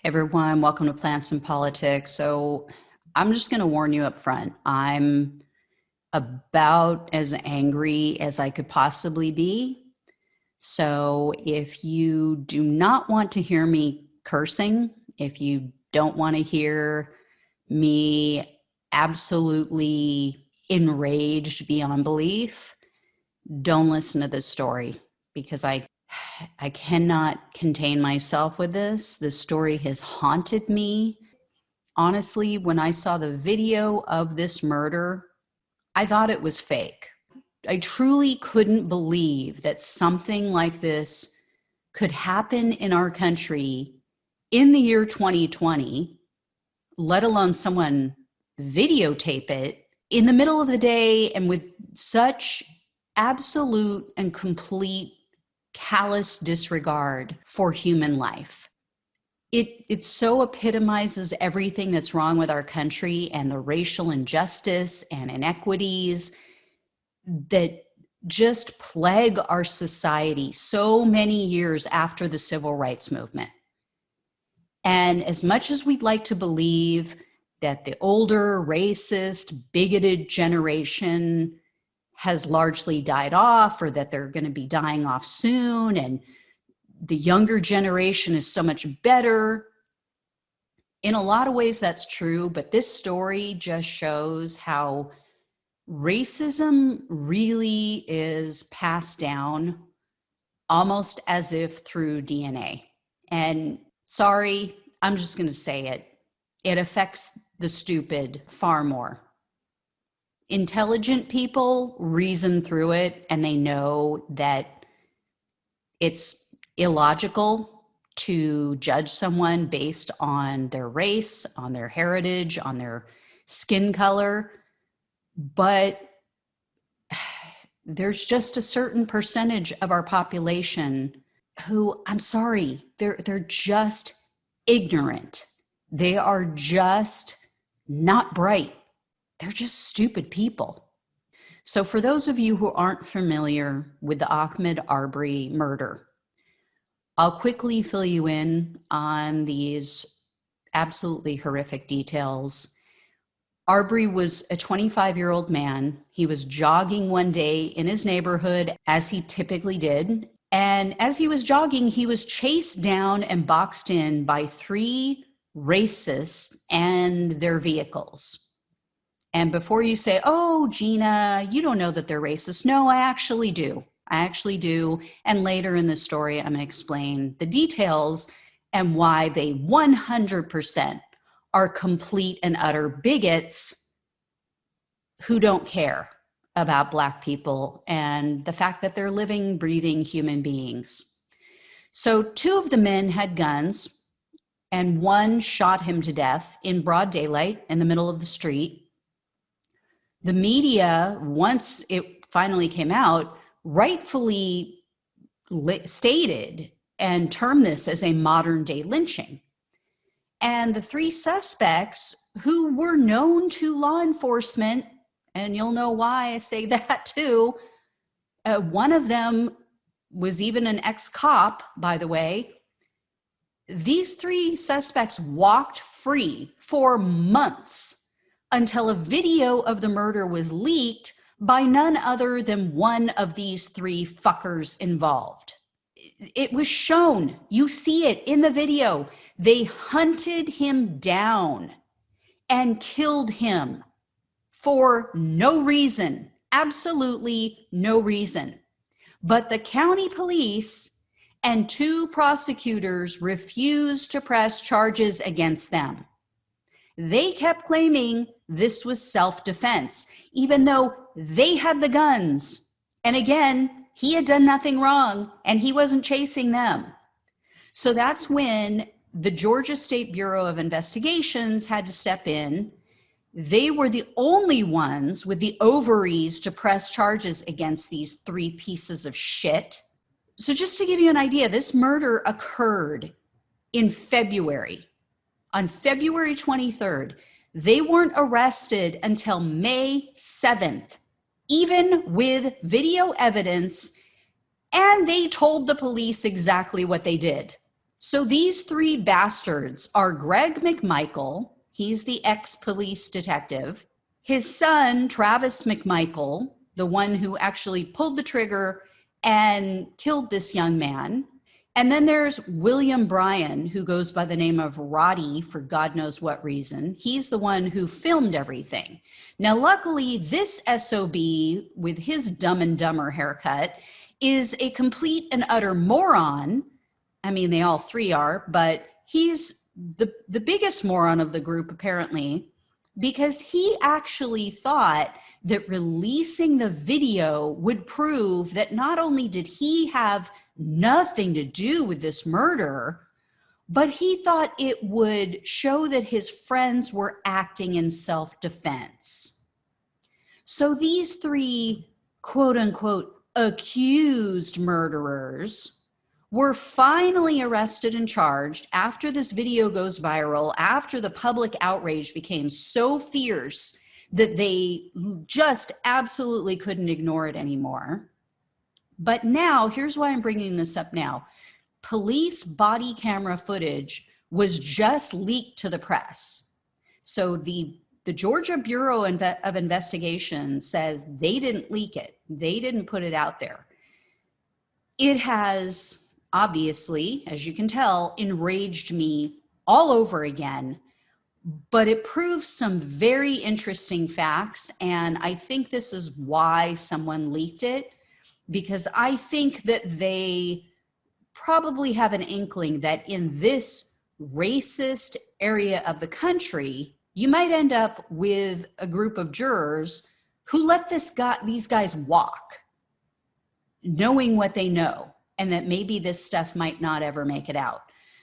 Everyone, welcome to Plants and Politics. So I'm just going to warn you up front. I'm about as angry as I could possibly be. So if you do not want to hear me cursing, if you don't want to hear me absolutely enraged beyond belief, don't listen to this story because I cannot contain myself with this. This story has haunted me. Honestly, when I saw the video of this murder, I thought it was fake. I truly couldn't believe that something like this could happen in our country in the year 2020, let alone someone videotape it in the middle of the day and with such absolute and complete callous disregard for human life. It so epitomizes everything that's wrong with our country and the racial injustice and inequities that just plague our society so many years after the civil rights movement. And as much as we'd like to believe that the older, racist, bigoted generation has largely died off, or that they're going to be dying off soon, and the younger generation is so much better. In a lot of ways, that's true, but this story just shows how racism really is passed down almost as if through DNA. And sorry, I'm just going to say it. It affects the stupid far more. Intelligent people reason through it, and they know that it's illogical to judge someone based on their race, on their heritage, on their skin color. But there's just a certain percentage of our population who, I'm sorry, they're just ignorant. They are just not bright. They're just stupid people. So for those of you who aren't familiar with the Ahmaud Arbery murder, I'll quickly fill you in on these absolutely horrific details. Arbery was a 25-year-old man. He was jogging one day in his neighborhood, as he typically did. And as he was jogging, he was chased down and boxed in by three racists and their vehicles. And before you say, oh, Gina, you don't know that they're racist. No, I actually do. I actually do. And later in the story, I'm going to explain the details and why they 100% are complete and utter bigots who don't care about Black people and the fact that they're living, breathing human beings. So two of the men had guns, and one shot him to death in broad daylight in the middle of the street. The media, once it finally came out, rightfully stated and termed this as a modern day lynching. And the three suspects, who were known to law enforcement, and you'll know why I say that too, one of them was even an ex-cop, by the way. These three suspects walked free for months until a video of the murder was leaked by none other than one of these three fuckers involved. It was shown. You see it in the video. They hunted him down and killed him for no reason, absolutely no reason. But the county police and two prosecutors refused to press charges against them. They kept claiming this was self-defense, even though they had the guns. And again, he had done nothing wrong and he wasn't chasing them. So that's when the Georgia State Bureau of Investigations had to step in. They were the only ones with the ovaries to press charges against these three pieces of shit. So just to give you an idea, this murder occurred in February. On February 23rd, they weren't arrested until May 7th, even with video evidence, and they told the police exactly what they did. So these three bastards are Greg McMichael. He's the ex-police detective. His son, Travis McMichael, the one who actually pulled the trigger and killed this young man. And then there's William Bryan, who goes by the name of Roddy for God knows what reason. He's the one who filmed everything. Now, luckily, this SOB with his Dumb and Dumber haircut is a complete and utter moron. I mean, they all three are, but he's the biggest moron of the group, apparently, because he actually thought that releasing the video would prove that not only did he have nothing to do with this murder, but he thought it would show that his friends were acting in self-defense. So these three, quote unquote, accused murderers were finally arrested and charged after this video goes viral, after the public outrage became so fierce that they just absolutely couldn't ignore it anymore. But now, here's why I'm bringing this up now. Police body camera footage was just leaked to the press. So the Georgia Bureau of Investigation says they didn't leak it. They didn't put it out there. It has, obviously, as you can tell, enraged me all over again, but it proves some very interesting facts. And I think this is why someone leaked it, because I think that they probably have an inkling that in this racist area of the country, you might end up with a group of jurors who let these guys walk, knowing what they know, and that maybe this stuff might not ever make it out.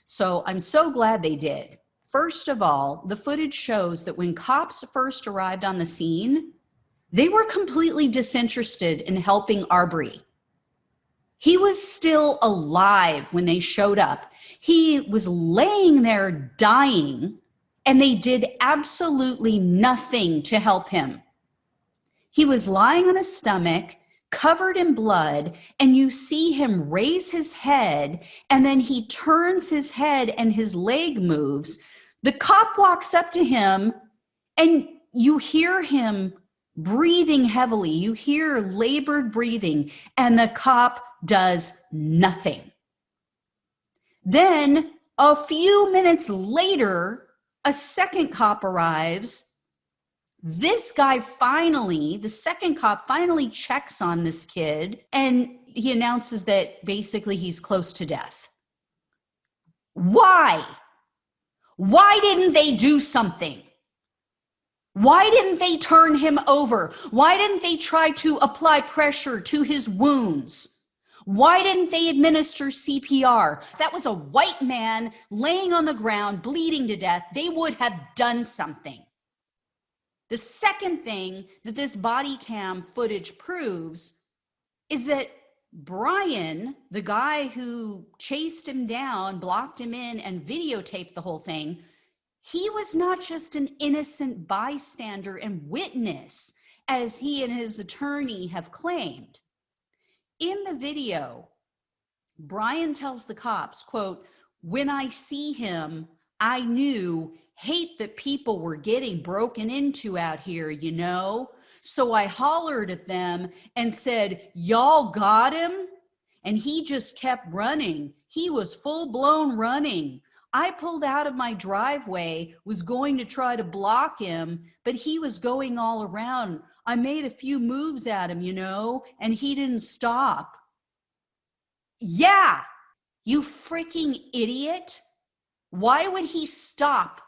So I'm so glad they did. First of all, the footage shows that when cops first arrived on the scene, they were completely disinterested in helping Arbery. He was still alive when they showed up. He was laying there dying, and they did absolutely nothing to help him. He was lying on his stomach, covered in blood, and you see him raise his head, and then he turns his head and his leg moves. The cop walks up to him, and you hear him breathing heavily. You hear labored breathing, and the cop does nothing. Then a few minutes later, a second cop arrives. This guy finally, the second cop finally checks on this kid, and he announces that basically he's close to death. Why? Why didn't they do something? Why didn't they turn him over? Why didn't they try to apply pressure to his wounds? Why didn't they administer CPR? If that was a white man laying on the ground, bleeding to death, they would have done something. The second thing that this body cam footage proves is that Brian, the guy who chased him down, blocked him in, and videotaped the whole thing, he was not just an innocent bystander and witness, as he and his attorney have claimed. In the video, Brian tells the cops, quote, "When I see him, I knew hate that people were getting broken into out here, you know? So I hollered at them and said, 'Y'all got him?' And he just kept running. He was full-blown running. I pulled out of my driveway, was going to try to block him, but he was going all around. I made a few moves at him, you know, and he didn't stop." Yeah, you freaking idiot. Why would he stop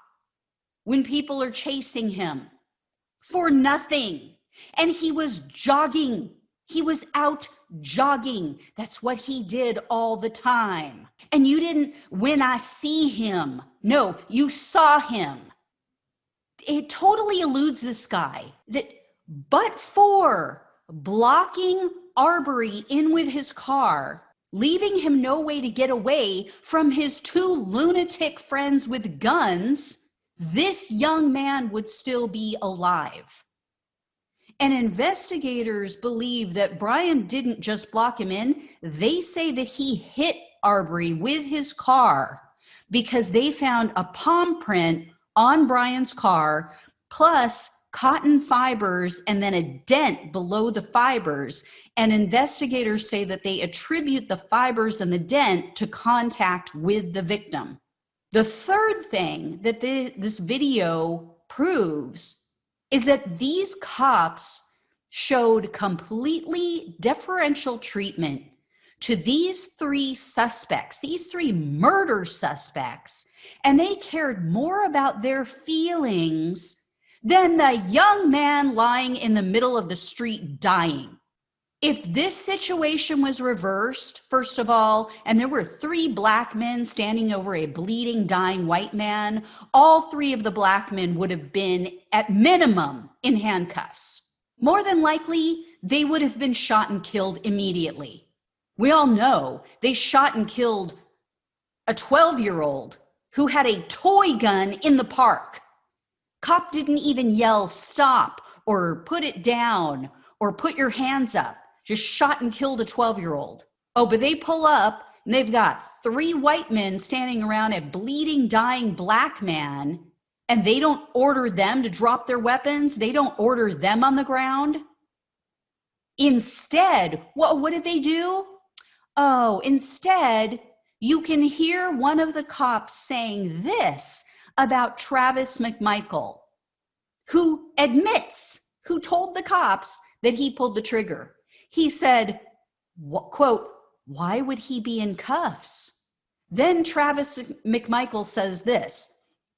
when people are chasing him? For nothing. And he was jogging. He was out jogging. That's what he did all the time. And you didn't, "When I see him." No, you saw him. It totally eludes this guy that, but for blocking Arbery in with his car, leaving him no way to get away from his two lunatic friends with guns, this young man would still be alive. And investigators believe that Brian didn't just block him in. They say that he hit Arbery with his car because they found a palm print on Brian's car, plus cotton fibers and then a dent below the fibers. And investigators say that they attribute the fibers and the dent to contact with the victim. The third thing that this video proves is that these cops showed completely differential treatment to these three suspects, these three murder suspects, and they cared more about their feelings than the young man lying in the middle of the street dying. If this situation was reversed, first of all, and there were three black men standing over a bleeding, dying white man, all three of the black men would have been, at minimum, in handcuffs. More than likely, they would have been shot and killed immediately. We all know they shot and killed a 12-year-old who had a toy gun in the park. Cop didn't even yell, stop, or put it down, or put your hands up. Just shot and killed a 12-year-old. Oh, but they pull up and they've got three white men standing around a bleeding, dying black man, and they don't order them to drop their weapons. They don't order them on the ground. Instead, what did they do? Oh, instead, you can hear one of the cops saying this about Travis McMichael, who told the cops that he pulled the trigger. He said, quote, why would he be in cuffs? Then Travis McMichael says this,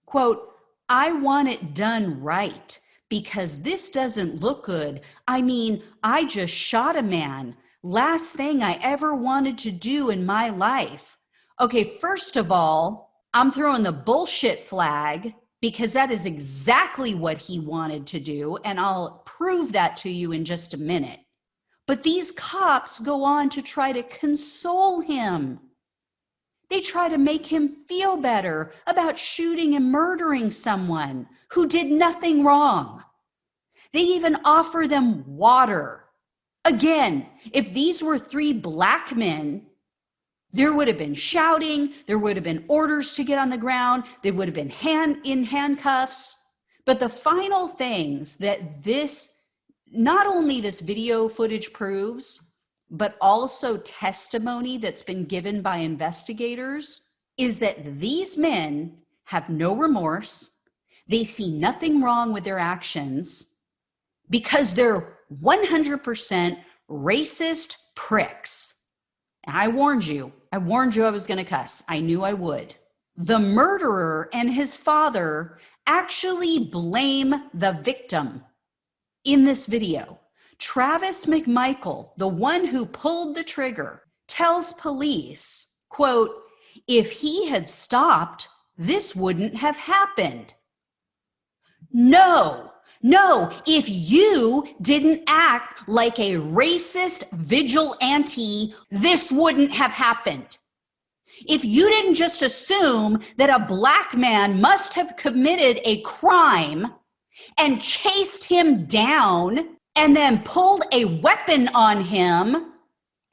quote, I want it done right because this doesn't look good. I mean, I just shot a man. Last thing I ever wanted to do in my life. Okay, first of all, I'm throwing the bullshit flag because that is exactly what he wanted to do, and I'll prove that to you in just a minute. But these cops go on to try to console him. They try to make him feel better about shooting and murdering someone who did nothing wrong. They even offer them water. Again, if these were three black men, there would have been shouting, there would have been orders to get on the ground, they would have been in handcuffs. But the final things that not only this video footage proves, but also testimony that's been given by investigators, is that these men have no remorse. They see nothing wrong with their actions because they're 100% racist pricks. And I warned you I was going to cuss. I knew I would. The murderer and his father actually blame the victim in this video. Travis McMichael, the one who pulled the trigger, tells police, quote, if he had stopped, this wouldn't have happened. No, if you didn't act like a racist vigilante, this wouldn't have happened. If you didn't just assume that a black man must have committed a crime and chased him down and then pulled a weapon on him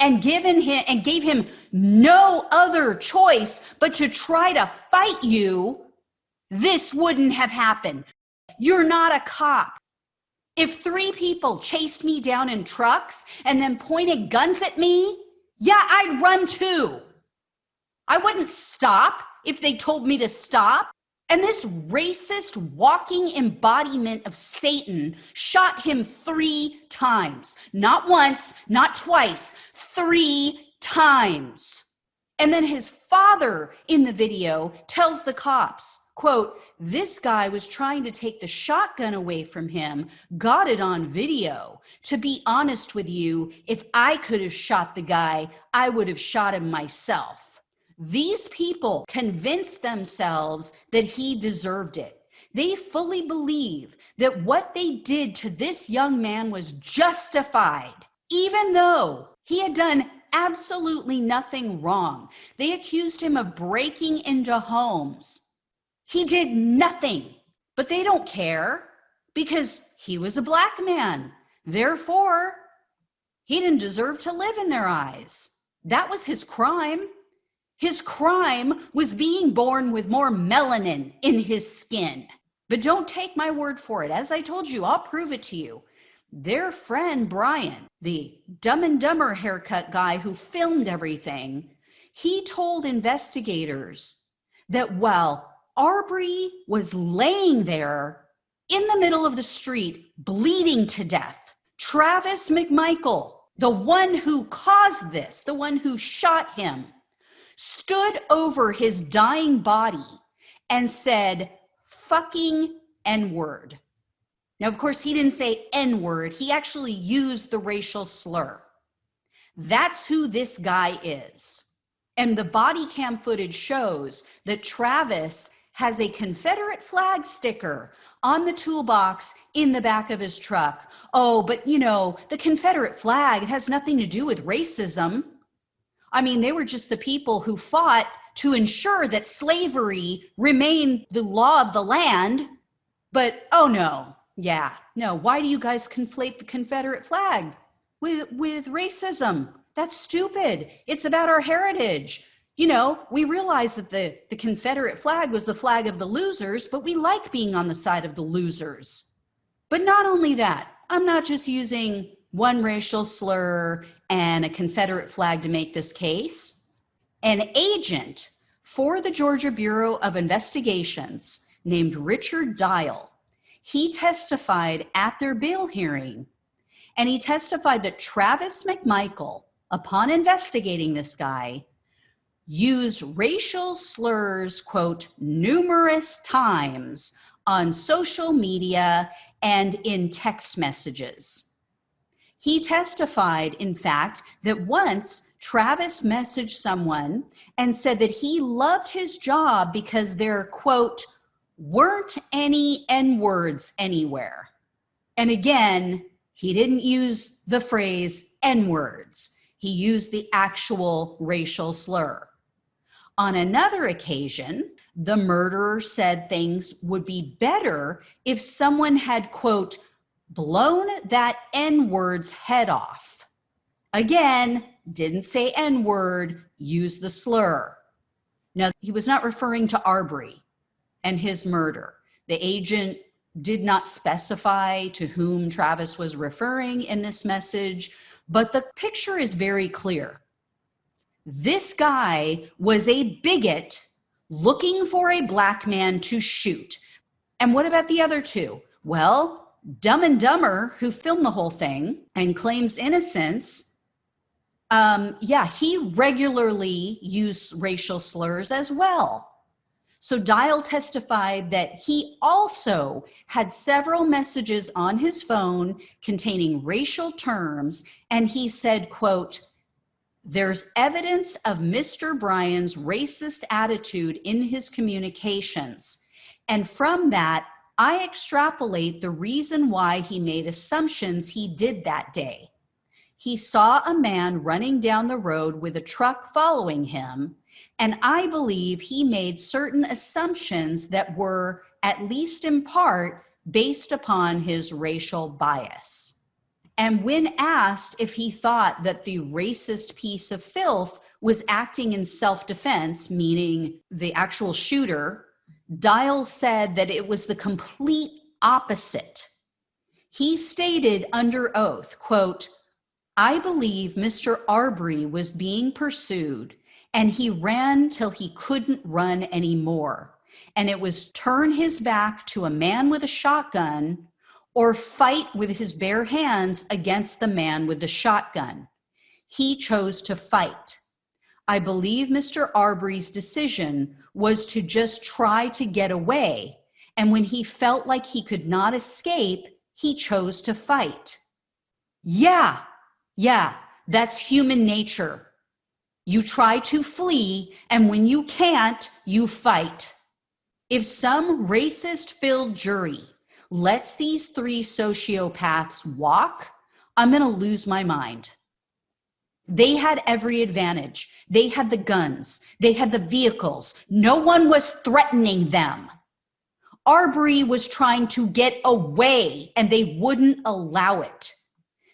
and gave him no other choice but to try to fight you, this wouldn't have happened. You're not a cop. If three people chased me down in trucks and then pointed guns at me, yeah, I'd run too. I wouldn't stop if they told me to stop. And this racist walking embodiment of Satan shot him 3 times. Not once, not twice, 3 times. And then his father in the video tells the cops, quote, this guy was trying to take the shotgun away from him, got it on video. To be honest with you, if I could have shot the guy, I would have shot him myself. These people convinced themselves that he deserved it. They fully believe that what they did to this young man was justified, even though he had done absolutely nothing wrong. They accused him of breaking into homes. He did nothing, but they don't care because he was a black man. Therefore, he didn't deserve to live in their eyes. That was his crime. His crime was being born with more melanin in his skin. But don't take my word for it. As I told you, I'll prove it to you. Their friend Brian, the Dumb and Dumber haircut guy who filmed everything, he told investigators that while Arbery was laying there in the middle of the street, bleeding to death, Travis McMichael, the one who caused this, the one who shot him, stood over his dying body and said, fucking N-word. Now, of course, he didn't say N-word. He actually used the racial slur. That's who this guy is. And the body cam footage shows that Travis has a Confederate flag sticker on the toolbox in the back of his truck. Oh, but you know, the Confederate flag has nothing to do with racism. I mean, they were just the people who fought to ensure that slavery remained the law of the land. But, oh no, yeah, no, why do you guys conflate the Confederate flag with racism? That's stupid. It's about our heritage. You know, we realize that the Confederate flag was the flag of the losers, but we like being on the side of the losers. But not only that, I'm not just using one racial slur and a Confederate flag to make this case. An agent for the Georgia Bureau of Investigations named Richard Dial, he testified at their bail hearing, and he testified that Travis McMichael, upon investigating this guy, used racial slurs, quote, numerous times on social media and in text messages. He testified, in fact, that once Travis messaged someone and said that he loved his job because there, quote, weren't any N-words anywhere. And again, he didn't use the phrase N-words. He used the actual racial slur. On another occasion, the murderer said things would be better if someone had, quote, blown that N-word's head off. Again, didn't say N-word, used the slur. Now, he was not referring to Arbery and his murder. The agent did not specify to whom Travis was referring in this message, but the picture is very clear. This guy was a bigot looking for a black man to shoot. And what about the other two? Well, Dumb and Dumber, who filmed the whole thing and claims innocence, he regularly used racial slurs as well. So Dial testified that he also had several messages on his phone containing racial terms, and he said, quote, there's evidence of Mr. Bryan's racist attitude in his communications. And from that, I extrapolate the reason why he made assumptions he did that day. He saw a man running down the road with a truck following him, and I believe he made certain assumptions that were, at least in part, based upon his racial bias. And when asked if he thought that the racist piece of filth was acting in self-defense, meaning the actual shooter, Dial said that it was the complete opposite. He stated under oath, quote, I believe Mr. Arbery was being pursued and he ran till he couldn't run anymore. And it was turn his back to a man with a shotgun or fight with his bare hands against the man with the shotgun. He chose to fight. I believe Mr. Arbery's decision was to just try to get away, and when he felt like he could not escape, he chose to fight. Yeah, that's human nature. You try to flee, and when you can't, you fight. If some racist-filled jury lets these three sociopaths walk, I'm going to lose my mind. They had every advantage. They had the guns. They had the vehicles. No one was threatening them. Arbery was trying to get away, and they wouldn't allow it.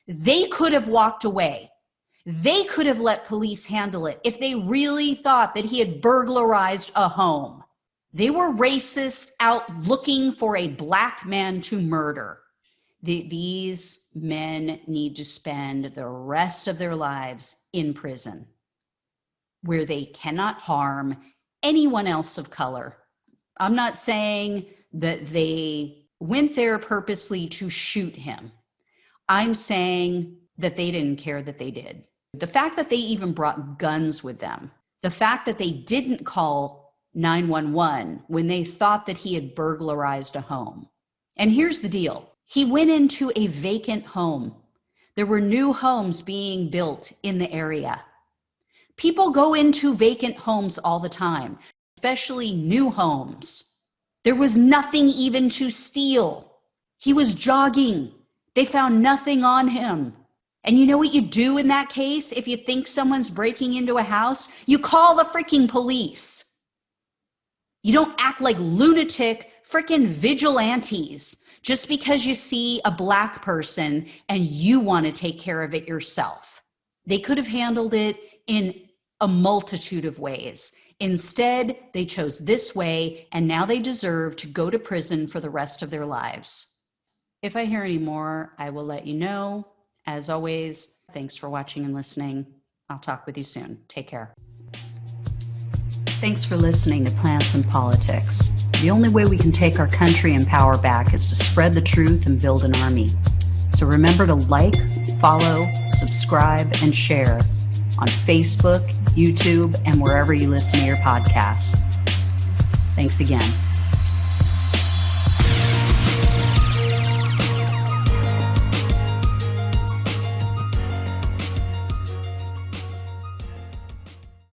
They could have walked away. They could have let police handle it if they really thought that he had burglarized a home. They were racists out looking for a black man to murder. These men need to spend the rest of their lives in prison, where they cannot harm anyone else of color. I'm not saying that they went there purposely to shoot him. I'm saying that they didn't care that they did. The fact that they even brought guns with them, the fact that they didn't call 911 when they thought that he had burglarized a home. And here's the deal. He went into a vacant home. There were new homes being built in the area. People go into vacant homes all the time, especially new homes. There was nothing even to steal. He was jogging. They found nothing on him. And you know what you do in that case? If you think someone's breaking into a house, you call the freaking police. You don't act like lunatic freaking vigilantes just because you see a black person and you want to take care of it yourself. They could have handled it in a multitude of ways. Instead, they chose this way, and now they deserve to go to prison for the rest of their lives. If I hear any more, I will let you know. As always, thanks for watching and listening. I'll talk with you soon. Take care. Thanks for listening to Plants and Politics. The only way we can take our country and power back is to spread the truth and build an army. So remember to like, follow, subscribe, and share on Facebook, YouTube, and wherever you listen to your podcasts. Thanks again.